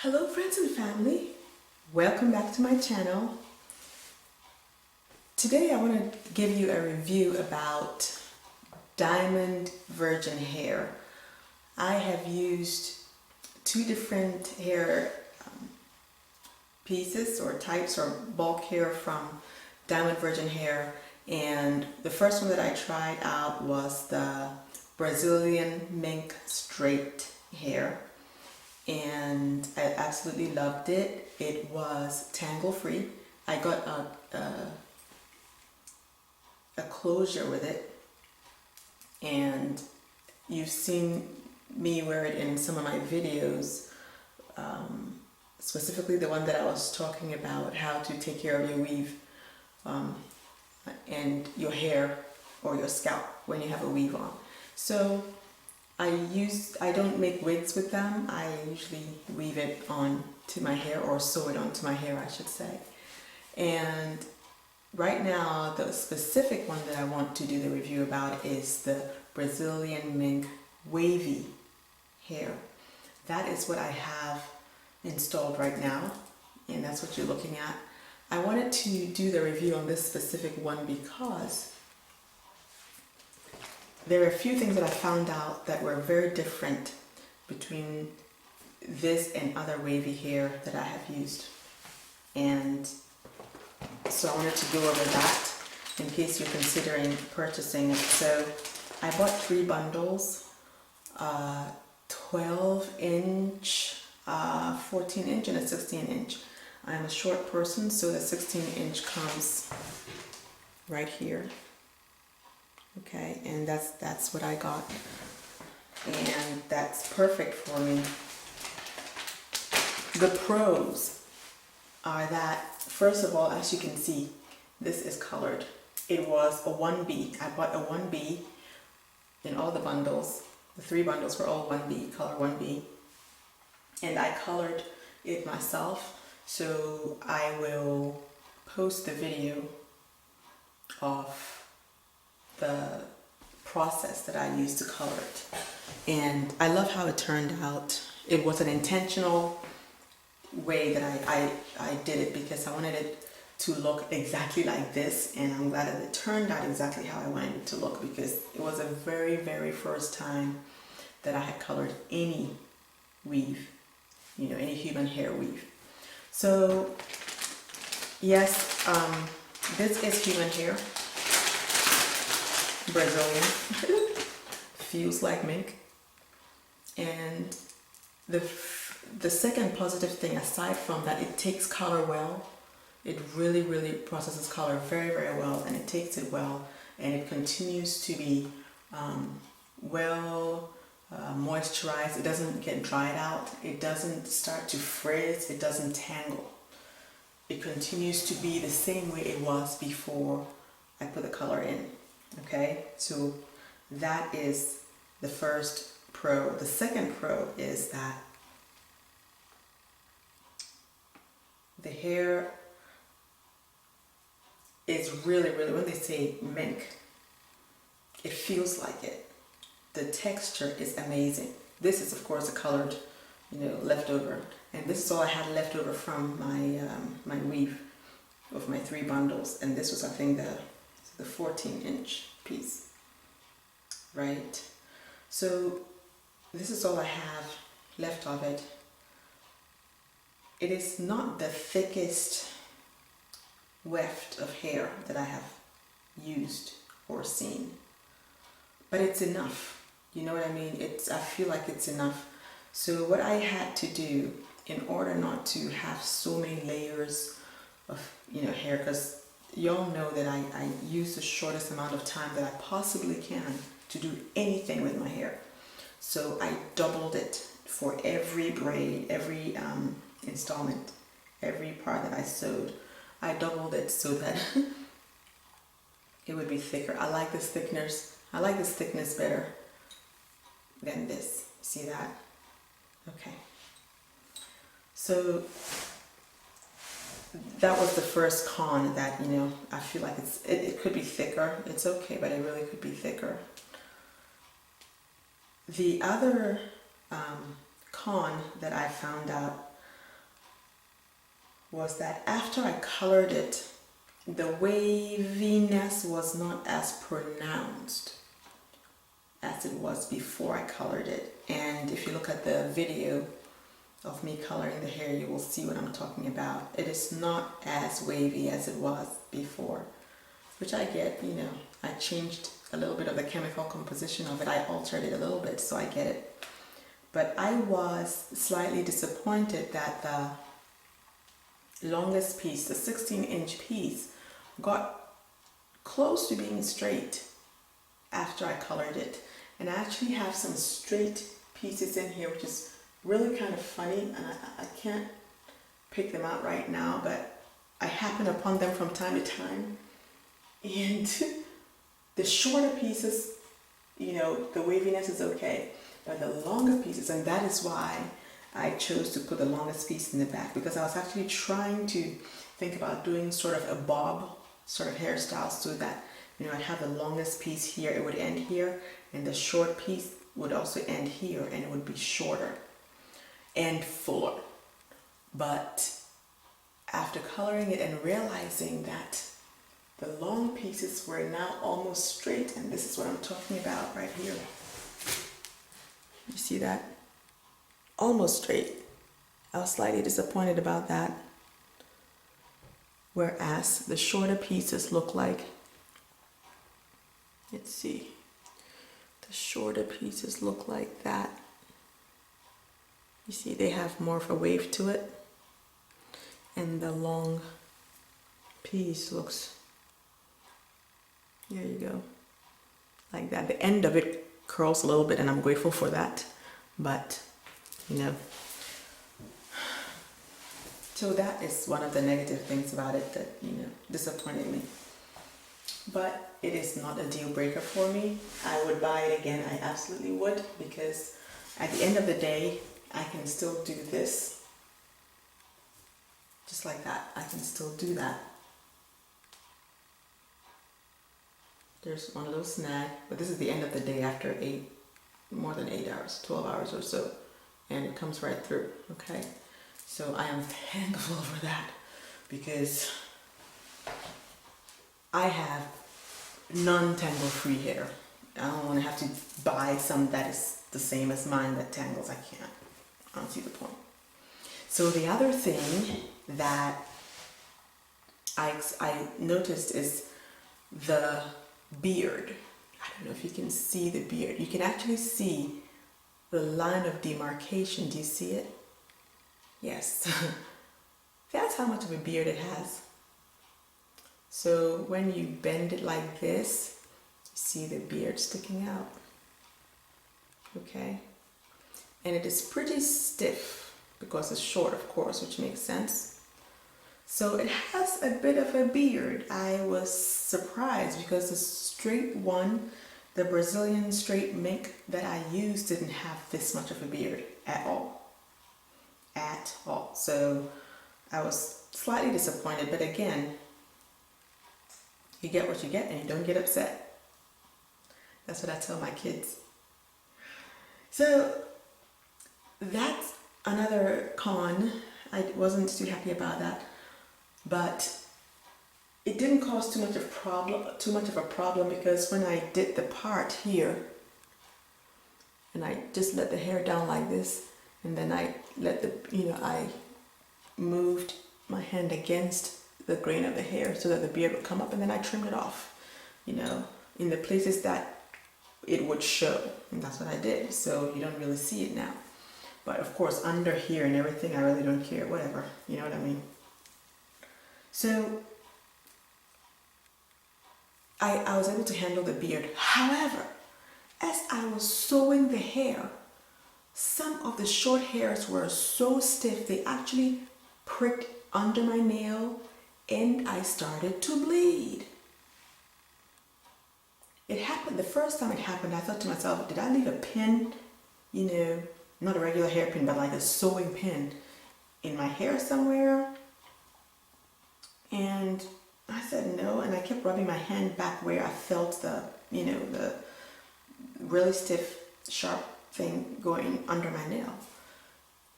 Hello friends and family, welcome back to my channel. Today I want to give you a review about diamond virgin hair. I have used two different hair pieces or types or bulk hair from diamond virgin hair, and the first one that I tried out was the Brazilian mink straight hair. And I absolutely loved it. It was tangle free. I got a closure with it, and you've seen me wear it in some of my videos, specifically the one that I was talking about how to take care of your weave and your hair or your scalp when you have a weave on. So I don't make wigs with them. I usually weave it on to my hair, or sew it onto my hair, I should say. And right now, the specific one that I want to do the review about is the Brazilian Mink Wavy hair. That is what I have installed right now, and that's what you're looking at. I wanted to do the review on this specific one because there are a few things that I found out that were very different between this and other wavy hair that I have used. And so I wanted to go over that in case you're considering purchasing it. So I bought 3 bundles, 12 inch, 14 inch and a 16 inch. I'm a short person, so the 16 inch comes right here. Okay, and that's what I got, and that's perfect for me. The pros are that, first of all, as you can see, this is colored. It was a 1B. I bought a 1B in all the bundles. The 3 bundles were all 1B, color 1B, and I colored it myself. So I will post the video of the process that I used to color it, and I love how it turned out. It was an intentional way that I did it because I wanted it to look exactly like this, and I'm glad that it turned out exactly how I wanted it to look, because it was a very first time that I had colored any weave, any human hair weave. So yes, this is human hair. Brazilian. Feels like mink. And the second positive thing, aside from that, it takes color well. It really processes color very well, and it takes it well, and it continues to be well moisturized. It doesn't get dried out. It doesn't start to frizz. It doesn't tangle. It continues to be the same way it was before I put the color in. Okay, so that is the first pro. The second pro is that the hair is really, when they say mink, it feels like it. The texture is amazing. This is, of course, a colored, leftover, and this is all I had left over from my weave of my 3 bundles, and this was, I think, the 14 inch piece, right? So this is all I have left of it. It is not the thickest weft of hair that I have used or seen, but it's enough. You know what I mean? I feel like it's enough. So what I had to do in order not to have so many layers of hair, because y'all know that I use the shortest amount of time that I possibly can to do anything with my hair. So I doubled it for every braid, every installment, every part that I sewed. I doubled it so that it would be thicker. I like this thickness. I like this thickness better than this. See that? Okay. So that was the first con, that I feel like it could be thicker. It's okay, but it really could be thicker. The other con that I found out was that after I colored it, the waviness was not as pronounced as it was before I colored it. And if you look at the video of me coloring the hair, you will see what I'm talking about. It is not as wavy as it was before, which I get, you know, I changed a little bit of the chemical composition of it. I altered it a little bit, so I get it. But I was slightly disappointed that the longest piece, the 16-inch piece, got close to being straight after I colored it. And I actually have some straight pieces in here, which is really kind of funny, and I can't pick them out right now, but I happen upon them from time to time. And the shorter pieces, you know, the waviness is okay, but the longer pieces, and that is why I chose to put the longest piece in the back, because I was actually trying to think about doing sort of a bob sort of hairstyle, so that, you know, I'd have the longest piece here, it would end here, and the short piece would also end here, and it would be shorter and fuller. But after coloring it and realizing that the long pieces were now almost straight, and this is what I'm talking about right here. You see that? Almost straight. I was slightly disappointed about that. Whereas the shorter pieces look like, let's see, the shorter pieces look like that. You see, they have more of a wave to it, and the long piece looks, there you go, like that. The end of it curls a little bit, and I'm grateful for that, but you know, so that is one of the negative things about it that, you know, disappointed me. But it is not a deal breaker for me. I would buy it again, I absolutely would, because at the end of the day, I can still do this, just like that. I can still do that. There's one little snag, but this is the end of the day after more than 8 hours, 12 hours or so, and it comes right through, okay? So I am thankful for that, because I have non-tangle free hair. I don't want to have to buy some that is the same as mine that tangles. I can't. I don't see the point. So the other thing that I noticed is the beard. I don't know if you can see the beard. You can actually see the line of demarcation. Do you see it? Yes. That's how much of a beard it has. So when you bend it like this, you see the beard sticking out. Okay? And it is pretty stiff because it's short, of course, which makes sense. So it has a bit of a beard. I was surprised because the straight one, the Brazilian straight mink that I used, didn't have this much of a beard at all. At all. So I was slightly disappointed, but again, you get what you get and you don't get upset. That's what I tell my kids. So that's another con. I wasn't too happy about that, but it didn't cause too much of a problem because when I did the part here, and I just let the hair down like this, and then I let I moved my hand against the grain of the hair so that the beard would come up, and then I trimmed it off, in the places that it would show, and that's what I did. So you don't really see it now, but of course under here and everything, I really don't care, whatever, you know what I mean? So I was able to handle the beard. However, as I was sewing the hair, some of the short hairs were so stiff they actually pricked under my nail, and I started to bleed. It happened, the first time it happened, I thought to myself, did I leave a pin, not a regular hairpin, but like a sewing pin in my hair somewhere? And I said no, and I kept rubbing my hand back where I felt the really stiff, sharp thing going under my nail.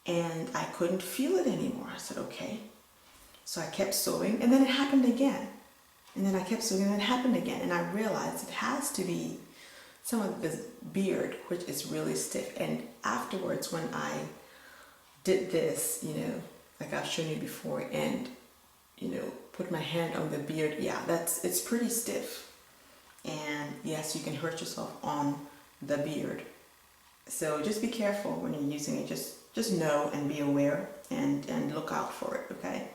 And I couldn't feel it anymore. I said, okay. So I kept sewing, and then it happened again. And then I kept sewing, and it happened again. And I realized it has to be some of this beard, which is really stiff. And afterwards, when I did this, you know, like I've shown you before, and, you know, put my hand on the beard, yeah, it's pretty stiff. And yes, you can hurt yourself on the beard. So just be careful when you're using it. Just know and be aware and look out for it, okay?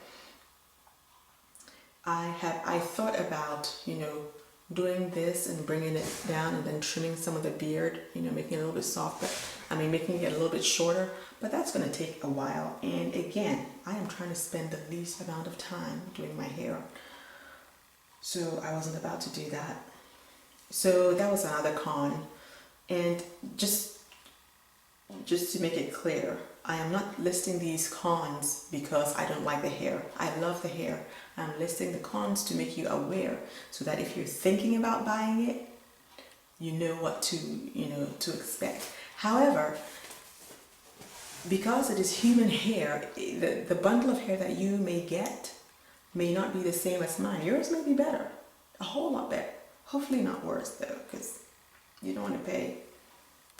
I thought about, you know, doing this and bringing it down and then trimming some of the beard, you know, making it a little bit softer. I mean, making it a little bit shorter, but that's going to take a while. And again, I am trying to spend the least amount of time doing my hair. So I wasn't about to do that. So that was another con. And just to make it clear, I am not listing these cons because I don't like the hair. I love the hair. I'm listing the cons to make you aware so that if you're thinking about buying it, you know what to, you know, to expect. However, because it is human hair, the bundle of hair that you may get may not be the same as mine. Yours may be better, a whole lot better. Hopefully not worse though, because you don't want to pay,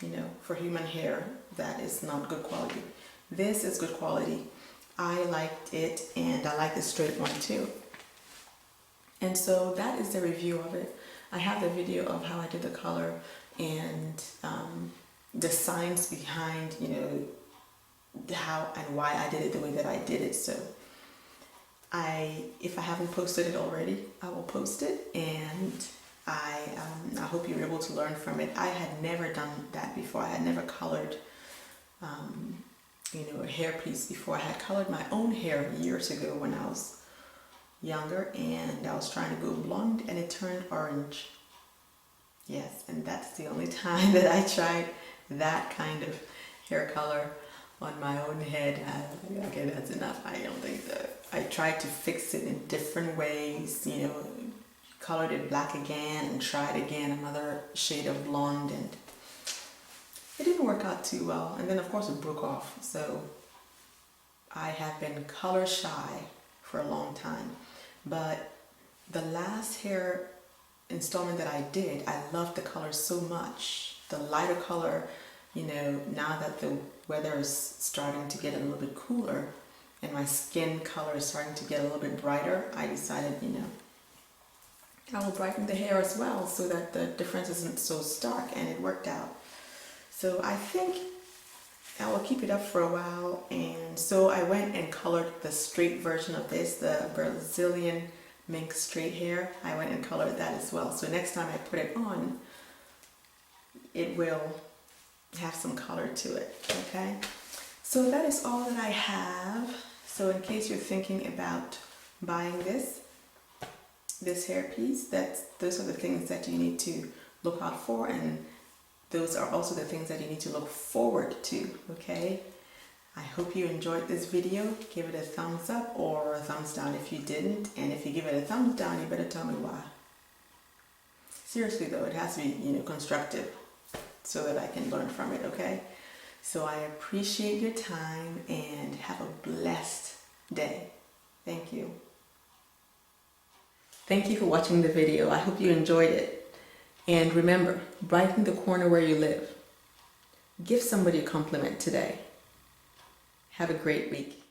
you know, for human hair that is not good quality. This is good quality. I liked it, and I like the straight one too. And so that is the review of it. I have the video of how I did the color and the science behind, you know, how and why I did it the way that I did it. So if I haven't posted it already, I will post it, and I hope you're able to learn from it. I had never done that before. I had never colored you know, a hair piece before. I had colored my own hair years ago when I was younger, and I was trying to go blonde and it turned orange. Yes, and that's the only time that I tried that kind of hair color on my own head. Okay, that's enough. I don't think so. I tried to fix it in different ways, you know, colored it black again and tried again another shade of blonde, and it didn't work out too well. And then of course it broke off. So I have been color shy for a long time, but the last hair installment that I did, I loved the color so much. The lighter color, you know, now that the weather is starting to get a little bit cooler and my skin color is starting to get a little bit brighter, I decided, you know, I will brighten the hair as well so that the difference isn't so stark, and it worked out. So I think I will keep it up for a while, and so I went and colored the straight version of this, the Brazilian mink straight hair. I went and colored that as well. So next time I put it on, it will have some color to it, okay? So that is all that I have. So in case you're thinking about buying this hair piece, those are the things that you need to look out for, and those are also the things that you need to look forward to, okay? I hope you enjoyed this video. Give it a thumbs up or a thumbs down if you didn't, and if you give it a thumbs down, you better tell me why. Seriously though, it has to be, you know, constructive so that I can learn from it, okay? So I appreciate your time, and have a blessed day. Thank you. Thank you for watching the video. I hope you enjoyed it. And remember, brighten the corner where you live. Give somebody a compliment today. Have a great week.